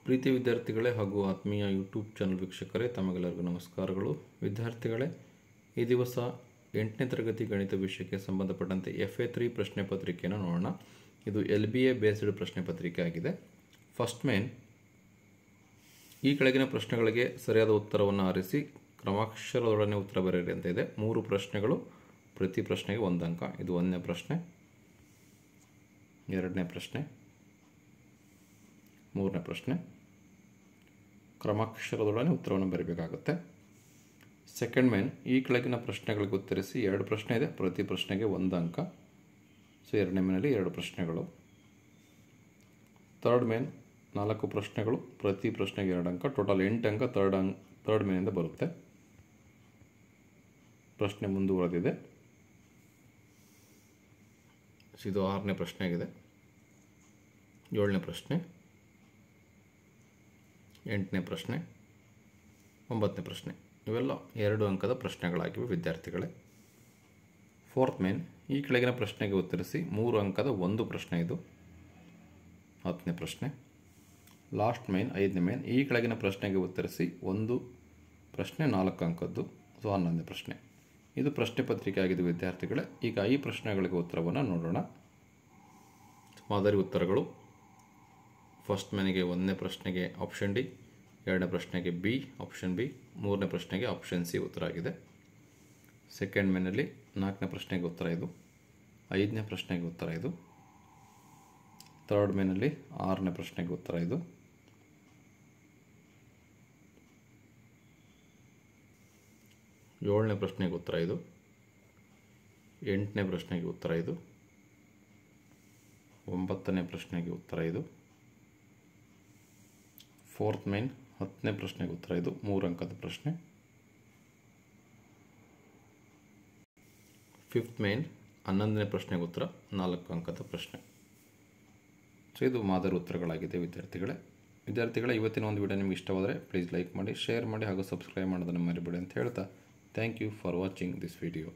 ಪ್ರೀತಿಯ ವಿದ್ಯಾರ್ಥಿಗಳೇ ಹಾಗೂ ಆತ್ಮೀಯ ಯೂಟ್ಯೂಬ್ ಚಾನಲ್ ವೀಕ್ಷಕರೇ, ತಮಗೆಲ್ಲರಿಗೂ ನಮಸ್ಕಾರಗಳು. ವಿದ್ಯಾರ್ಥಿಗಳೇ, ಈ ದಿವಸ 8ನೇ ತರಗತಿ ಗಣಿತ ವಿಷಯಕ್ಕೆ ಸಂಬಂಧಪಟ್ಟಂತೆ FA3 ಪ್ರಶ್ನೆ ಪತ್ರಿಕೆಯನ್ನು ನೋಡೋಣ. ಇದು LBA ಬೇಸ್ಡ್ ಪ್ರಶ್ನೆ ಪತ್ರಿಕೆ ಆಗಿದೆ. ಫಸ್ಟ್ ಮೇನ್, ಈ ಕೆಳಗಿನ ಪ್ರಶ್ನೆಗಳಿಗೆ ಸರಿಯಾದ ಉತ್ತರವನ್ನು ಆರಿಸಿ ಕ್ರಮಾಕ್ಷರದೊಡನೆ ಉತ್ತರ ಬರೆಯಿರಿ ಅಂತ ಇದೆ. 3 ಪ್ರಶ್ನೆಗಳು, ಪ್ರತಿ ಪ್ರಶ್ನೆಗೆ 1 ಅಂಕ. ಇದು 1ನೇ ಪ್ರಶ್ನೆ, 2ನೇ ಪ್ರಶ್ನೆ, 3ನೇ ಪ್ರಶ್ನೆ. ಕ್ರಮಾಕ್ಷರದೊಡನೆ ಉತ್ತರವನ್ನು ಬರೀಬೇಕಾಗುತ್ತೆ. ಸೆಕೆಂಡ್ ಮೇನ್, ಈ ಕೆಳಗಿನ ಪ್ರಶ್ನೆಗಳಿಗೆ ಉತ್ತರಿಸಿ. 2 ಪ್ರಶ್ನೆ ಇದೆ, ಪ್ರತಿ ಪ್ರಶ್ನೆಗೆ 1 ಅಂಕ. ಸೊ 2ನೇ ಮೇನಲ್ಲಿ 2 ಪ್ರಶ್ನೆಗಳು. ಥರ್ಡ್ ಮೇನ್, 4 ಪ್ರಶ್ನೆಗಳು, ಪ್ರತಿ ಪ್ರಶ್ನೆಗೆ 2 ಅಂಕ. ಟೋಟಲ್ 8 ಅಂಕ ಥರ್ಡ್ ಮೇನಿಂದ ಬರುತ್ತೆ. ಪ್ರಶ್ನೆ ಮುಂದುವರೆದಿದೆ. ಇದು 6ನೇ ಪ್ರಶ್ನೆ ಆಗಿದೆ. 7ನೇ ಪ್ರಶ್ನೆ, 8ನೇ ಪ್ರಶ್ನೆ, 9ನೇ ಪ್ರಶ್ನೆ. ಇವೆಲ್ಲ 2 ಅಂಕದ ಪ್ರಶ್ನೆಗಳಾಗಿವೆ ವಿದ್ಯಾರ್ಥಿಗಳೇ. ಫೋರ್ತ್ ಮೇನ್, ಈ ಕೆಳಗಿನ ಪ್ರಶ್ನೆಗೆ ಉತ್ತರಿಸಿ. 3 ಅಂಕದ 1 ಪ್ರಶ್ನೆ ಇದು, 10ನೇ ಪ್ರಶ್ನೆ. ಲಾಸ್ಟ್ ಮೇನ್, 5ನೇ ಮೇನ್, ಈ ಕೆಳಗಿನ ಪ್ರಶ್ನೆಗೆ ಉತ್ತರಿಸಿ. 1 ಪ್ರಶ್ನೆ 4 ಅಂಕದ್ದು, ಸೊ 11ನೇ ಪ್ರಶ್ನೆ. ಇದು ಪ್ರಶ್ನೆ ಪತ್ರಿಕೆ ಆಗಿದೆ ವಿದ್ಯಾರ್ಥಿಗಳೇ. ಈಗ ಈ ಪ್ರಶ್ನೆಗಳಿಗೆ ಉತ್ತರವನ್ನು ನೋಡೋಣ. ಮಾದರಿ ಉತ್ತರಗಳು. ಫಸ್ಟ್ ಮೇನಿಗೆ 1ನೇ ಪ್ರಶ್ನೆಗೆ ಆಪ್ಷನ್ ಡಿ, 2ನೇ ಪ್ರಶ್ನೆಗೆ ಬಿ ಆಪ್ಷನ್ ಬಿ, 3ನೇ ಪ್ರಶ್ನೆಗೆ ಆಪ್ಷನ್ ಸಿ ಉತ್ತರ ಆಗಿದೆ. ಸೆಕೆಂಡ್ ಮೇನಲ್ಲಿ 4ನೇ ಪ್ರಶ್ನೆಗೆ ಉತ್ತರ ಇದು, 5ನೇ ಪ್ರಶ್ನೆಗೆ ಉತ್ತರ ಇದು. ಥರ್ಡ್ ಮೇನಲ್ಲಿ 6ನೇ ಪ್ರಶ್ನೆಗೆ ಉತ್ತರ ಇದು. ಏಳನೇ ಪ್ರಶ್ನೆಗೆ ಉತ್ತರ ಇದು, 8ನೇ ಪ್ರಶ್ನೆಗೆ ಉತ್ತರ ಇದು, 9ನೇ ಪ್ರಶ್ನೆಗೆ ಉತ್ತರ ಇದು. ಫೋರ್ತ್ ಮೇನ್, 10ನೇ ಪ್ರಶ್ನೆಗೆ ಉತ್ತರ ಇದು, 3 ಅಂಕದ ಪ್ರಶ್ನೆ. ಫಿಫ್ತ್ ಮೇನ್, 11ನೇ ಪ್ರಶ್ನೆಗೆ ಉತ್ತರ, 4 ಅಂಕದ ಪ್ರಶ್ನೆ. ಸೊ ಇದು ಮಾದರಿ ಉತ್ತರಗಳಾಗಿದೆ ವಿದ್ಯಾರ್ಥಿಗಳೇ. ಇವತ್ತಿನ ಒಂದು ವಿಡಿಯೋ ನಿಮಗೆ ಇಷ್ಟವಾದರೆ ಪ್ಲೀಸ್ ಲೈಕ್ ಮಾಡಿ, ಶೇರ್ ಮಾಡಿ ಹಾಗೂ ಸಬ್ಸ್ಕ್ರೈಬ್ ಮಾಡೋದನ್ನು ಮರಿಬೇಡಿ ಅಂತ ಹೇಳ್ತಾ, thank you for watching this video.